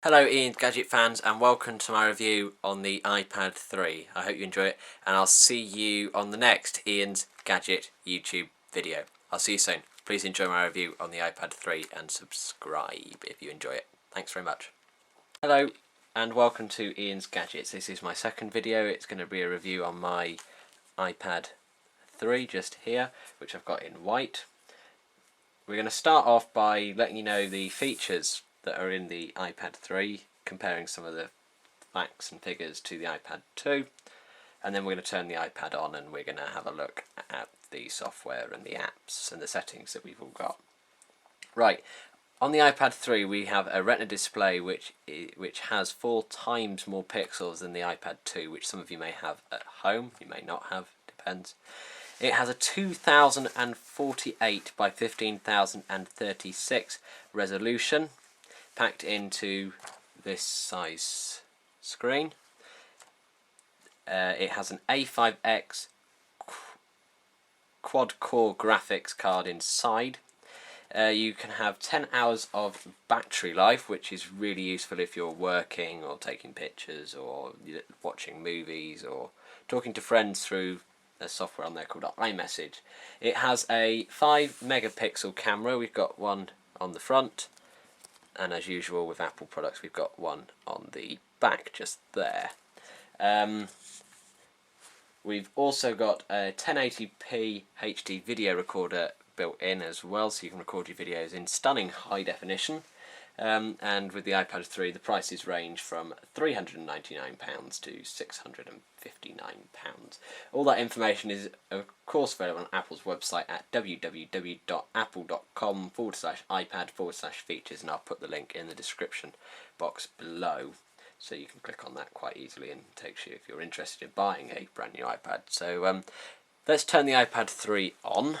Hello Ian Gadget fans, and welcome to my review on the iPad 3. I hope you enjoy it, and I'll see you on the next Ian's Gadget YouTube video. I'll see you soon. Please enjoy my review on the iPad 3 and subscribe if you enjoy it. Thanks very much. Hello and welcome to Ian's Gadgets. This is my second video. It's going to be a review on my iPad 3 just here, which I've got in white. We're going to start off by letting you know the features that are in the iPad 3, comparing some of the facts and figures to the iPad 2, and then we're going to turn the iPad on and we're going to have a look at the software and the apps and the settings that we've all got. Right, on the iPad 3 we have a Retina display which has 4 times more pixels than the iPad 2, which some of you may have at home, you may not have, depends. It has a 2048 by 15036 resolution, packed into this size screen. It has an A5X quad-core graphics card inside. You can have 10 hours of battery life, which is really useful if you're working or taking pictures or watching movies or talking to friends through a software on there called iMessage. It has a 5 megapixel camera. We've got one on the front, and as usual with Apple products we've got one on the back just there. We've also got a 1080p HD video recorder built in as well, so you can record your videos in stunning high definition. And with the iPad 3 the prices range from £399 to £659. All that information is of course available on Apple's website at www.apple.com/iPad/features, and I'll put the link in the description box below, so you can click on that quite easily and it takes you if you're interested in buying a brand new iPad. So let's turn the iPad 3 on.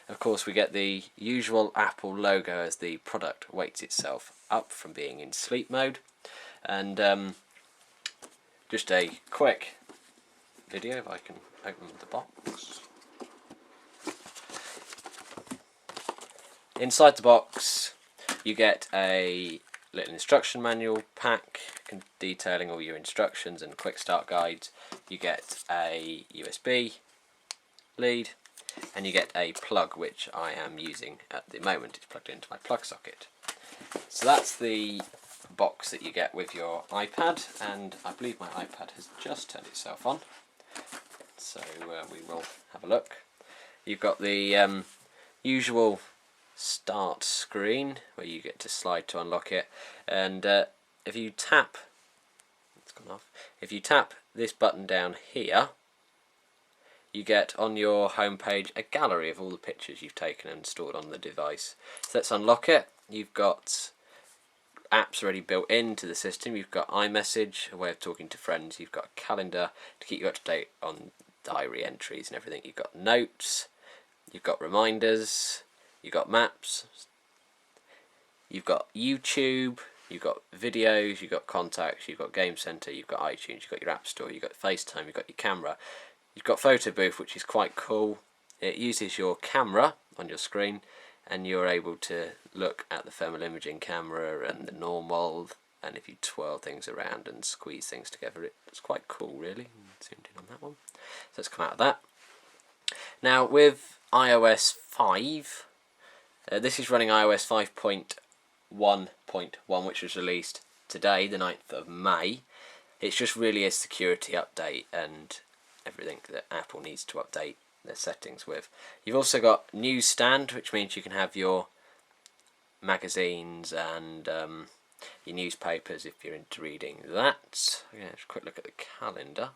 Of course we get the usual Apple logo as the product wakes itself up from being in sleep mode, and just a quick video if I can open the box. Inside the box you get a little instruction manual pack detailing all your instructions and quick start guides. You get a USB lead, and you get a plug, which I am using at the moment. It's plugged into my plug socket. So that's the box that you get with your iPad, and I believe my iPad has just turned itself on, so we will have a look. You've got the usual start screen where you get to slide to unlock it, and if you tap, it's gone off, if you tap this button down here, you get on your home page a gallery of all the pictures you've taken and stored on the device. So let's unlock it. You've got apps already built into the system. You've got iMessage, a way of talking to friends. You've got a calendar to keep you up to date on diary entries and everything. You've got notes. You've got reminders. You've got maps. You've got YouTube. You've got videos. You've got contacts. You've got Game Center. You've got iTunes. You've got your App Store. You've got FaceTime. You've got your camera. You've got Photo Booth, which is quite cool. It uses your camera on your screen, and you're able to look at the thermal imaging camera and the normal, and if you twirl things around and squeeze things together, it's quite cool really. Zoomed in on that one. So let's come out of that. Now with iOS 5, this is running iOS 5.1.1, which was released today, the 9th of May. It's just really a security update and everything that Apple needs to update their settings with. You've also got Newsstand, which means you can have your magazines and your newspapers if you're into reading that. I'm going to have a quick look at the calendar.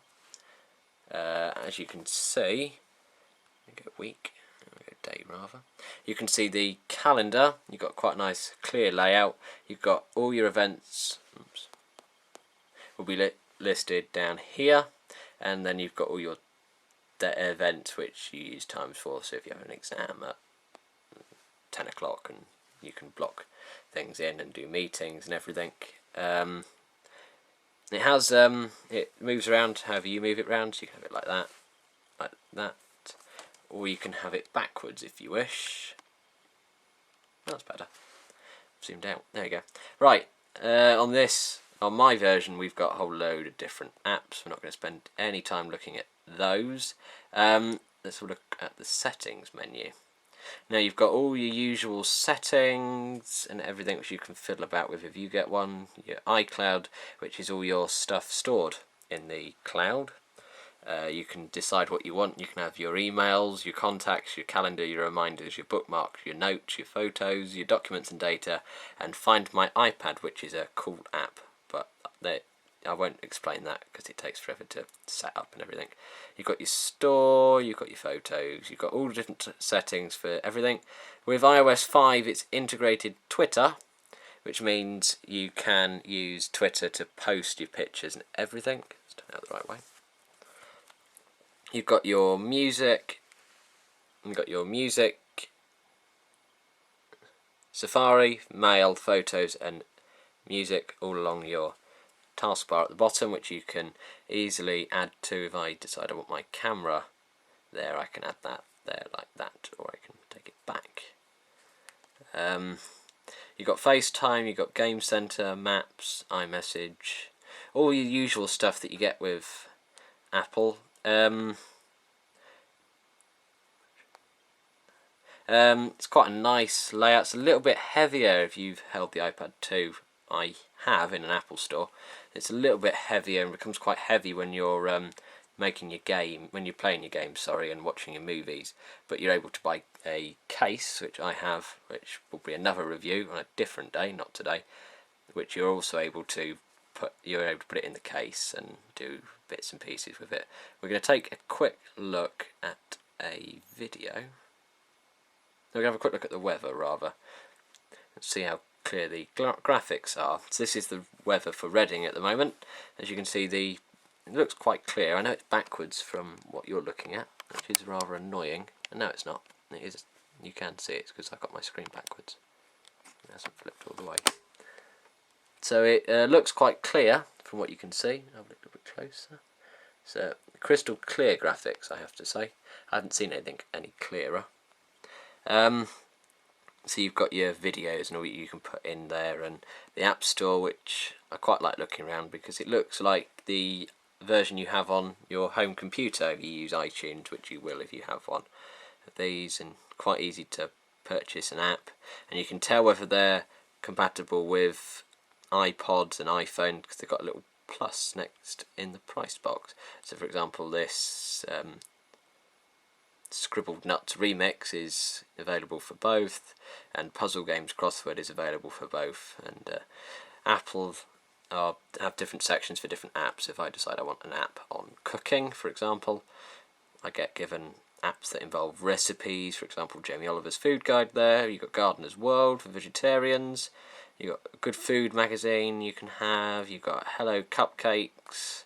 As you can see, go week, go day rather. You can see the calendar. You've got quite a nice clear layout. You've got all your events. Oops, will be listed down here. And then you've got all your events which you use times for, so if you have an exam at 10 o'clock and you can block things in and do meetings and everything. It has it moves around however you move it around, so you can have it like that, or you can have it backwards if you wish. That's better. Zoomed out. There we go. Right, on my version, we've got a whole load of different apps. We're not going to spend any time looking at those. Let's look at the settings menu. Now you've got all your usual settings and everything which you can fiddle about with if you get one. Your iCloud, which is all your stuff stored in the cloud. You can decide what you want. You can have your emails, your contacts, your calendar, your reminders, your bookmarks, your notes, your photos, your documents and data, and Find My iPad, which is a cool app, but I won't explain that because it takes forever to set up and everything. You've got your store, you've got your photos, you've got all the different settings for everything. With iOS 5 it's integrated Twitter, which means you can use Twitter to post your pictures and everything. Let's turn it out the right way. You've got your music, Safari, Mail, Photos and Music all along your taskbar at the bottom, which you can easily add to. If I decide I want my camera there, I can add that there like that, or I can take it back. You've got FaceTime, you've got Game Center, Maps, iMessage, all your usual stuff that you get with Apple. It's quite a nice layout. It's a little bit heavier if you've held the iPad 2. I have in an Apple store. It's a little bit heavier and becomes quite heavy when you're making your game, when you're playing your game, sorry, and watching your movies. But you're able to buy a case, which I have, which will be another review on a different day, not today. Which you're also able to put it in the case and do bits and pieces with it. We're going to take a quick look at a video. We're going to have a quick look at the weather rather, and see how clear the graphics are. So this is the weather for Reading at the moment. As you can see, it looks quite clear. I know it's backwards from what you're looking at, which is rather annoying. And no, it's not. It is. You can see it because I've got my screen backwards. It hasn't flipped all the way. So it looks quite clear from what you can see. I'll look a bit closer. So crystal clear graphics, I have to say. I haven't seen anything any clearer. So you've got your videos and all you can put in there, and the App Store, which I quite like looking around because it looks like the version you have on your home computer if you use iTunes, which you will if you have one of these, and quite easy to purchase an app, and you can tell whether they're compatible with iPods and iPhone because they've got a little plus next in the price box. So for example, this Scribbled Nuts Remix is available for both, and Puzzle Games Crossword is available for both, and Apple have different sections for different apps. If I decide I want an app on cooking, for example, I get given apps that involve recipes, for example Jamie Oliver's Food Guide there. You've got Gardener's World for vegetarians, you've got a Good Food magazine you can have, you've got Hello Cupcakes,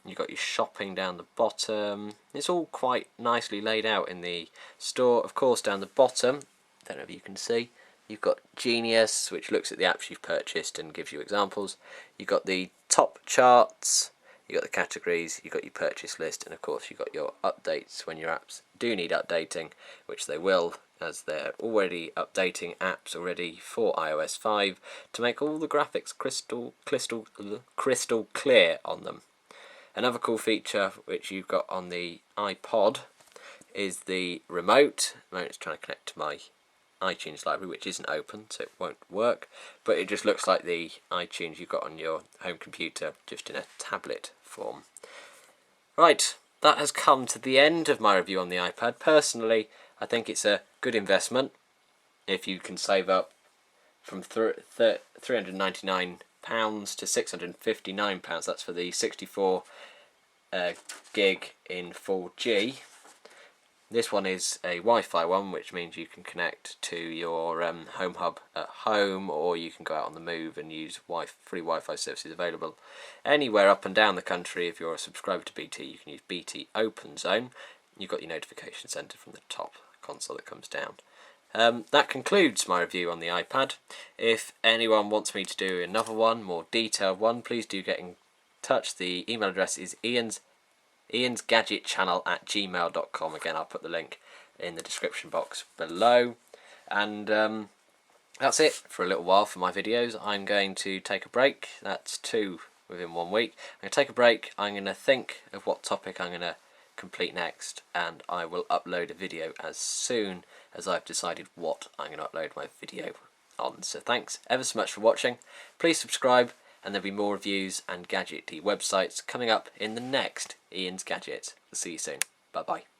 you've got your shopping down the bottom. It's all quite nicely laid out in the store. Of course, down the bottom, don't know if you can see, you've got Genius, which looks at the apps you've purchased and gives you examples. You've got the top charts, you've got the categories, you've got your purchase list, and of course you've got your updates when your apps do need updating, which they will, as they're already updating apps already for iOS 5 to make all the graphics crystal clear on them. Another cool feature which you've got on the iPod is the remote. It's trying to connect to my iTunes library, which isn't open, so it won't work, but it just looks like the iTunes you've got on your home computer, just in a tablet form. Right, that has come to the end of my review on the iPad. Personally, I think it's a good investment if you can save up from £399 to £659. That's for the 64 gig in 4G. This one is a Wi-Fi one, which means you can connect to your home hub at home, or you can go out on the move and use free Wi-Fi services available anywhere up and down the country. If you're a subscriber to BT, you can use BT Open Zone. You've got your notification centre from the top console that comes down. That concludes my review on the iPad. If anyone wants me to do another one, more detailed one, please do get in touch. The email address is iansgadgetchannel@gmail.com. Again, I'll put the link in the description box below. And that's it for a little while for my videos. I'm going to take a break. That's 2 within 1 week. I'm going to take a break. I'm going to think of what topic I'm going to complete next, and I will upload a video as soon as I've decided what I'm going to upload my video on. So thanks ever so much for watching. Please subscribe, and there'll be more reviews and gadgety websites coming up in the next Ian's Gadget. See you soon. Bye bye.